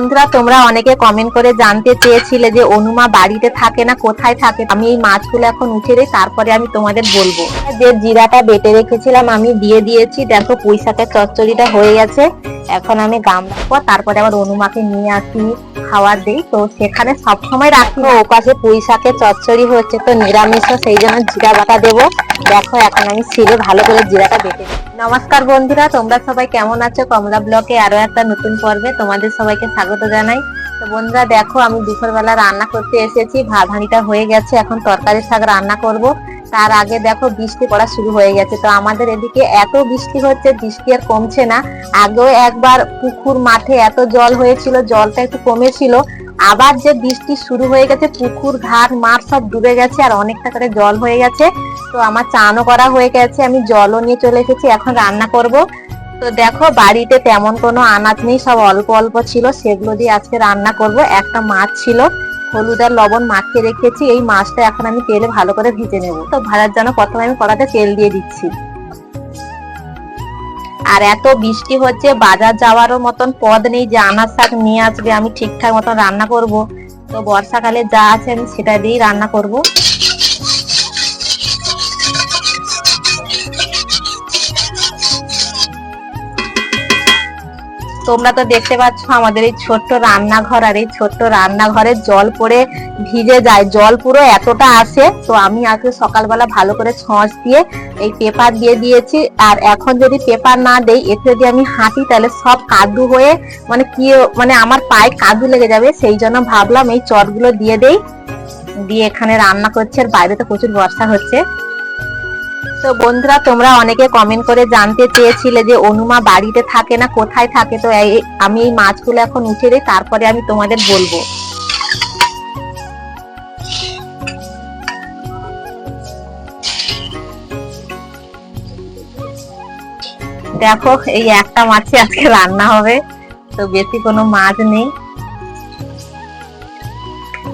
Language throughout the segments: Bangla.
বন্ধুরা, তোমরা অনেকে কমেন্ট করে জানতে চেয়েছিলে যে অনুমা বাড়িতে থাকে না, কোথায় থাকে। আমি এই মাছগুলো এখন উঠে দিই, তারপরে আমি তোমাদের বলবো। যে জিরাটা বেটে রেখেছিলাম আমি দিয়ে দিয়েছি। দেখো পুঁই শাকের চচ্চড়িটা হয়ে গেছে। এখন আমি গাম রাখবো, তারপরে আবার অনুমাকে নিয়ে আসি, খাবার দিই। তো সেখানে সবসময় রাখি। ও পাশে পুঁই শাকের চচ্চড়ি হচ্ছে, তো নিরামিষ, সেই জন্য জিরা বাটা দেবো। দেখো এখন আমি শিলে ভালো করে জিরাটা বেটে দিই। নমস্কার বন্ধুরা, তোমরা সবাই কেমন আছো? কমলা ব্লকে আরো একটা নতুন পর্বে তোমাদের সবাইকে স্বাগত জানাই। তো বন্ধুরা দেখো, আমি দুপুরবেলা রান্না করতে এসেছি। ভাত হাঁড়িটা হয়ে গেছে, এখন তরকারি শাক রান্না করব। তার আগে দেখো বৃষ্টি পড়া শুরু হয়ে গেছে। তো আমাদের এদিকে এত বৃষ্টি হচ্ছে, বৃষ্টি আর কমছে না। আগেও একবার পুকুর মাঠে এত জল হয়েছিল, জলটা একটু কমেছিল। আবার যে বৃষ্টি শুরু হয়ে গেছে, পুকুর ঘাট মাঠ সব ডুবে গেছে, আর অনেকটা করে জল হয়ে গেছে। তো আমার চানও করা হয়ে গেছে, আমি জলও নিয়ে চলে এসেছি, এখন রান্না করব। তো দেখো বাড়িতে তেমন কোনো আনাজ নেই, সব অল্প অল্প ছিল, সেগুলো দিয়ে আজকে রান্না করব। একটা মাছ ছিল, হলুদ আর লবণ মাখিয়ে রেখেছি। এই মাছটা এখন আমি তেলে ভালো করে ভেজে নেব। তো ভাজার জন্য প্রথমে আমি কড়াতে তেল দিয়ে দিচ্ছি। আর এত বৃষ্টি হচ্ছে, বাজার যাওয়ারও মতন পদ নেই যে আনাজ শাক নিয়ে আসবে আমি ঠিকঠাক মতন রান্না করব। তো বর্ষাকালে যা আছে আমি সেটা দিয়েই রান্না করব। তোমরা তো দেখতে পাচ্ছ আমাদের এই ছোট্ট রান্নাঘর, আর এই ছোট্ট রান্নাঘরে জল পড়ে ভিজে যায়, জল পুরো এতটা আসে। তো আমি আজকে সকালবেলা ভালো করে ছঁচ দিয়ে এই পেপার দিয়ে দিয়েছি। আর এখন যদি পেপার না দেই, এতে যদি আমি হাঁটি তাহলে সব কাদু হয়ে মানে আমার পায়ে কাদু লেগে যাবে। সেই জন্য ভাবলাম এই চটগুলো দিয়ে দেই, দিয়ে এখানে রান্না করছে। আর বাইরে তো প্রচুর বর্ষা হচ্ছে। তো বন্ধুরা, তোমরা অনেকে কমেন্ট করে জানতে চেয়েছিলে যে অনুমা বাড়িতে থাকে না, কোথায় থাকে। তো আমি এই মাছগুলো এখন উঠে দিই, তারপরে আমি তোমাদের বলবো। দেখো এই একটা মাছই আজকে রান্না হবে, তো বেশি কোনো মাছ নেই।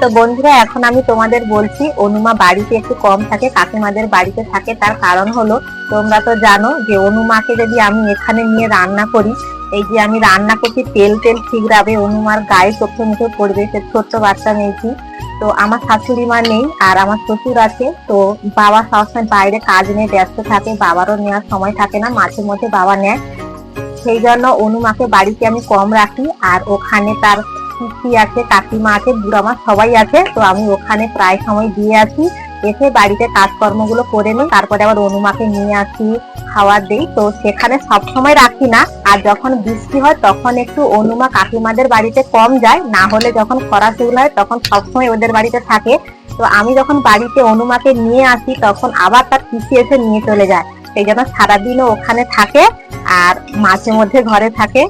তো বন্ধুরা, এখন আমি তোমাদের বলছি অনুমা বাড়িতে একটু কম থাকে, কাকিমাদের বাড়িতে থাকে। তার কারণ হলো, তোমরা তো জানো যে অনুমাকে যদি আমি এখানে নিয়ে রান্না করি, এই যে আমি রান্না করছি, তেল তেল ঠিকরাবে, অনুমার গায়ে চোখে মুখে পড়বে। সে ছোট্ট বাচ্চা মেয়েছি। তো আমার শাশুড়ি মা নেই, আর আমার শ্বশুর আছে। তো বাবা সবসময় বাইরে কাজ নিয়ে ব্যস্ত থাকে, বাবারও নেওয়ার সময় থাকে না, মাঝে মধ্যে বাবা নেয়। সেই জন্য অনুমাকে বাড়িতে আমি কম রাখি। আর ওখানে তার পিসি আছে, কাকিমা আছে, বুড়ামা সবাই আছে। তো আমি ওখানে প্রায় সময় দিয়ে আসি, এসে বাড়িতে কাজকর্মগুলো করে নিই, তারপরে আবার অনুমাকে নিয়ে আসি, খাবার দিই। তো সেখানে সবসময় রাখি না। আর যখন বৃষ্টি হয় তখন একটু অনুমা কাকিমাদের বাড়িতে কম যায়, না হলে যখন খরা শুরু হয় তখন সবসময় ওদের বাড়িতে থাকে। তো আমি যখন বাড়িতে অনুমাকে নিয়ে আসি, তখন আবার তার পিসি এসে নিয়ে চলে যায়। সেই জন্য সারাদিনও ওখানে থাকে, আর মাঝে মধ্যে ঘরে থাকে।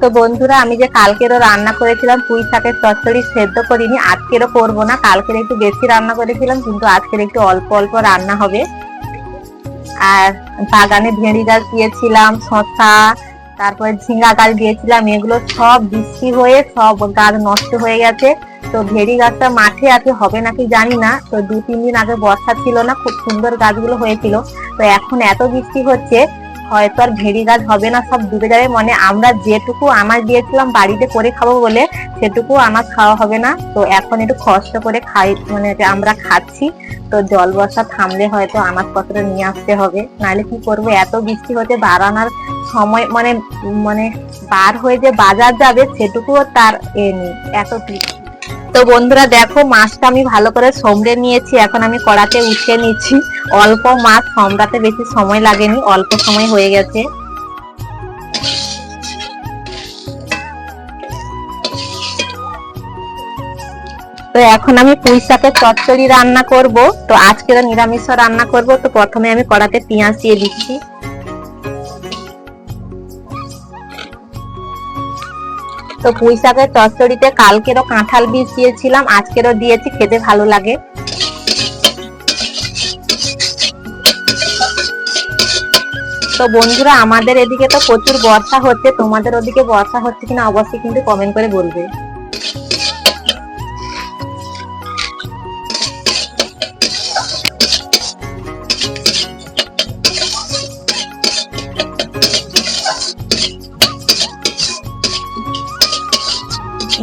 তো বন্ধুরা, আমি যে কালকেরও রান্না করেছিলাম পুঁই শাকের চচ্চড়ি, সেদ্ধ করিনি, আজকেরও করবো না। কালকের একটু বেশি রান্না করেছিলাম, কিন্তু আজকের একটু অল্প অল্প রান্না হবে। আর বাগানে ভেড়ি গাছ দিয়েছিলাম, শসা, তারপরে ঝিঙ্গা গাছ দিয়েছিলাম, এগুলো সব বৃষ্টি হয়ে সব গাছ নষ্ট হয়ে গেছে। তো ভেড়ি গাছটা মাঠে আছে, হবে নাকি জানি না। তো 2-3 দিন আগে বর্ষা ছিল না, খুব সুন্দর গাছগুলো হয়েছিল। তো এখন এত বৃষ্টি হচ্ছে, হয়তো আর ভেড়ি গাছ হবে না, সব ডুবে যাবে। মানে আমরা যেটুকু আনাজ দিয়েছিলাম বাড়িতে করে খাবো বলে, সেটুকু আনাজ খাওয়া হবে না। তো এখন একটু কষ্ট করে খাই, মানে আমরা খাচ্ছি। তো জল বর্ষা থামলে হয়তো আনাজপত্র নিয়ে আসতে হবে, নাহলে কি করবো, এত বৃষ্টি হচ্ছে, বার আনার সময় মানে মানে বার হয়ে যে বাজার যাবে সেটুকুও তার নেই, এত বৃষ্টি। তো বন্ধুরা দেখো, মাছটা আমি ভালো করে সমড়ে নিয়েছি, এখন আমি কড়াতে উঠিয়ে নিচ্ছি। অল্প মাছ, সমড়াতে বেশি সময় লাগেনি, অল্প সময় হয়ে গেছে। তো এখন আমি পুঁই শাকের চচ্চড়ি রান্না করব। তো আজকের নিরামিষ রান্না করব। তো প্রথমে আমি কড়াতে পেঁয়াজ দিয়ে দিচ্ছি। তো পুঁই শাকের চচ্চড়িতে কালকেরও কাঁঠাল বীজ দিয়েছিলাম, আজকেরও দিয়েছি, খেতে ভালো লাগে। তো বন্ধুরা, আমাদের এদিকে তো প্রচুর বর্ষা হচ্ছে, তোমাদের ওদিকে বর্ষা হচ্ছে কিনা অবশ্যই কিন্তু কমেন্ট করে বলবে।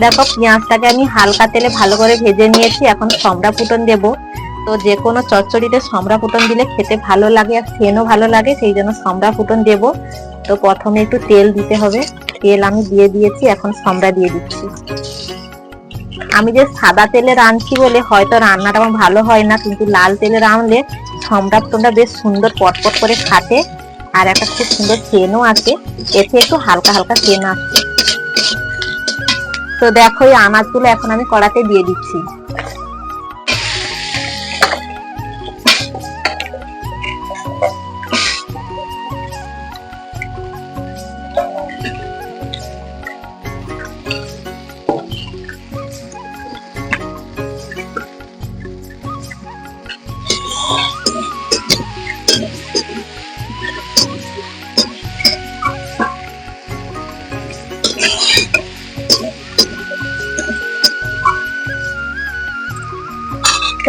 দেখো পেঁয়াজটাকে আমি হালকা তেলে ভালো করে ভেজে নিয়েছি, এখন সম্রা ফুটন দেব। তো যে কোনো চচ্চড়িতে সম্রা ফুটন দিলে খেতে ভালো লাগে আর সেনও ভালো লাগে, সেই জন্য সম্রা ফুটন দেব। তো প্রথমে একটু তেল দিতে হবে, তেল আমি দিয়ে দিয়েছি, এখন সম্রা দিয়ে দিচ্ছি। আমি যে সাদা তেলে রাঁধছি বলে হয়তো রান্নাটা আমার ভালো হয় না, কিন্তু লাল তেলে রাঁধলে সম্রা ফুটনটা বেশ সুন্দর পটপট করে ফাটে আর একটা খুব সুন্দর সেনও আছে, এতে একটু হালকা হালকা সেন আসছে। তো দেখো এই আনাজগুলো এখন আমি কড়াতে দিয়ে দিচ্ছি।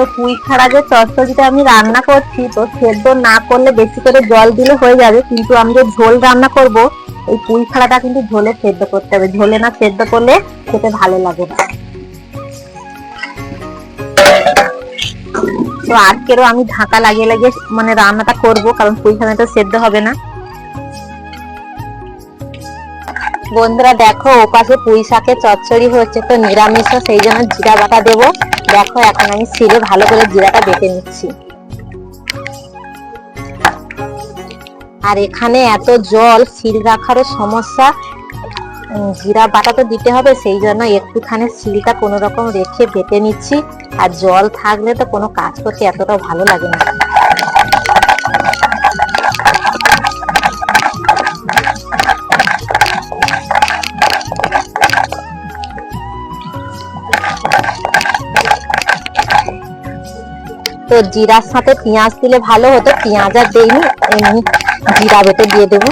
তো পুঁই খাড়া যে চচ্চড়িটা আমি রান্না করছি, তো সেদ্ধ না করলে বেশি করে জল দিলে হয়ে যাবে, কিন্তু আমি যে ঝোল রান্না করব এই পুঁই খাড়াটা কিন্তু ঝোলে সেদ্ধ করতে হবে, ঝোলে না সেদ্ধ করলে খেতে ভালো লাগে না। তো আজকেরও আমি ঢাকা লাগিয়ে লাগিয়ে মানে রান্নাটা করব, কারণ পুঁই খাড়াটা সেদ্ধ হবে না। বন্ধুরা দেখো ওপাশে পুঁই শাকের চচ্চড়ি হচ্ছে, তো নিরামিষ, সেই জন্য জিরা বাটা দেবো। দেখো এখন আমি শিলে ভালো করে জিরাটা বেটে নিচ্ছি। আর এখানে এত জল, শিল রাখারও সমস্যা, জিরা বাটা তো দিতে হবে, সেই জন্য একটুখানি শিলটা কোনো রকম রেখে বেটে নিচ্ছি। আর জল থাকলে তো কোনো কাজ করতে এতটা ভালো লাগে না। তো জিরার সাথে পেঁয়াজ দিলে ভালো হতো, পেঁয়াজ আর দেইনি, এমনি জিরা বেটে দিয়ে দেব।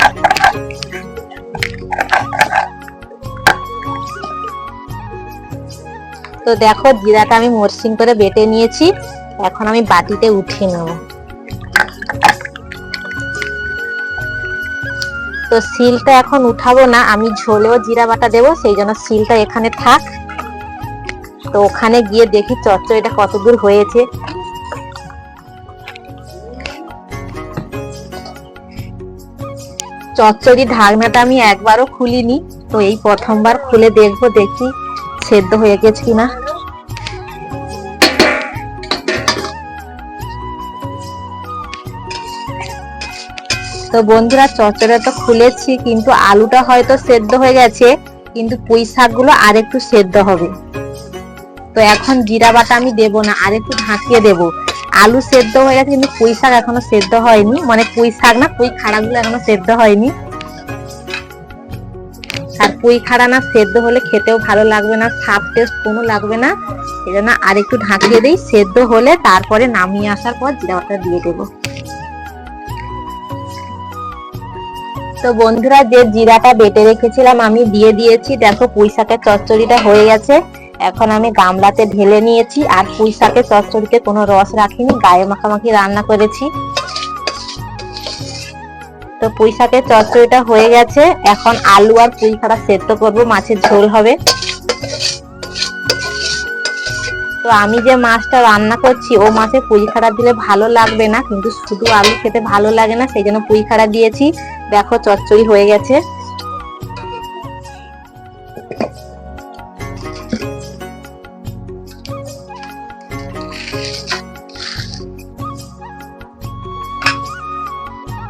তো দেখো জিরাটা আমি মসৃণ করে বেটে নিয়েছি, এখন আমি বাটিতে উঠিয়ে নেব। তো শিলটা এখন উঠাবো না, আমি ঝোলেও জিরা বাটা দেবো, সেই জন্য শিলটা এখানে থাক। তো ওখানে গিয়ে দেখি চচ্চড়িটা কতদূর হয়েছে। চচ্চড়ি ঢাকনাটা আমি একবারও খুলিনি, তো এই প্রথমবার খুলে দেখবো, দেখি সেদ্ধ হয়ে গেছে কিনা। তো বন্ধুরা চচ্চড়িটা তো খুলেছি, কিন্তু আলুটা হয়তো সেদ্ধ হয়ে গেছে, কিন্তু পুঁই শাকগুলো আর একটু সেদ্ধ হবে। তো এখন জিরা বাটা আমি দেবো না, আর একটু ঢাকিয়ে দেবো। আলু সেদ্ধ হয়ে গেছে, কিন্তু পুঁই শাক এখনো সেদ্ধ হয়নি, মানে পুঁই শাক না পুঁই খাড়াগুলো এখনো সেদ্ধ হয়নি। আর পুঁই খাড়া না সেদ্ধ হলে খেতেও ভালো লাগবে না, স্বাদ টেস্ট কোনো লাগবে না, এই জন্য আর একটু ঢাকিয়ে দিই। সেদ্ধ হলে তারপরে নামিয়ে আসার পর জিরা বাটা দিয়ে দেবো। তো বন্ধুরা যে জিরাটা বেটে রেখেছিলাম আমি দিয়ে দিয়েছি। দেখো পুঁই শাকের চচ্চড়িটা হয়ে গেছে, এখন আমি গামলাতে ঢেলে নিয়েছি। আর পুঁই শাকের চচ্চড়িতে কোনো রস রাখিনি, গায়ে মাখামাখি রান্না করেছি। তো পুঁই শাকের চচ্চড়িটা হয়ে গেছে, এখন আলু আর পুঁই খাড়া সেদ্ধ করবো, মাছের ঝোল হবে। তো আমি যে মাছটা রান্না করছি ও মাছে পুঁই খাড়া দিলে ভালো লাগবে না, কিন্তু শুধু আলু খেতে ভালো লাগে না, সেই জন্য পুঁই খাড়া দিয়েছি। দেখো চচ্চড়ি হয়ে গেছে।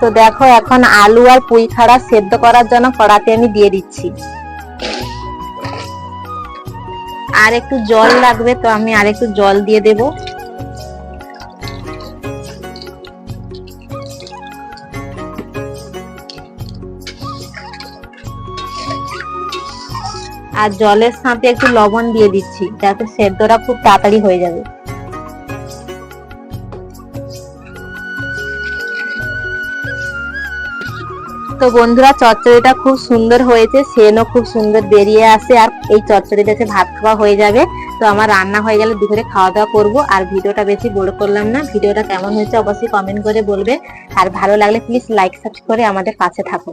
তো দেখো এখন আলু আর পুঁই খাড়া সেদ্ধ করার জন্য কড়াতে আমি দিয়ে দিচ্ছি। আর একটু জল লাগবে, তো আমি আর একটু জল দিয়ে দেব। আর জলের সাথে একটু লবণ দিয়ে দিচ্ছি যাতে সেদ্ধটা খুব তাড়াতাড়ি হয়ে যাবে। তো বন্ধুরা চচ্চড়িটা খুব সুন্দর হয়েছে, সেনও খুব সুন্দর বেরিয়ে আসে, আর এই চচ্চড়িটাতে ভাত খাওয়া হয়ে যাবে। তো আমার রান্না হয়ে গেলে দুপুরে খাওয়া দাওয়া করবো। আর ভিডিওটা বেশি বড় করলাম না, ভিডিওটা কেমন হয়েছে অবশ্যই কমেন্ট করে বলবে। আর ভালো লাগলে প্লিজ লাইক সাবস্ক্রাইব করে আমাদের পাশে থাকো।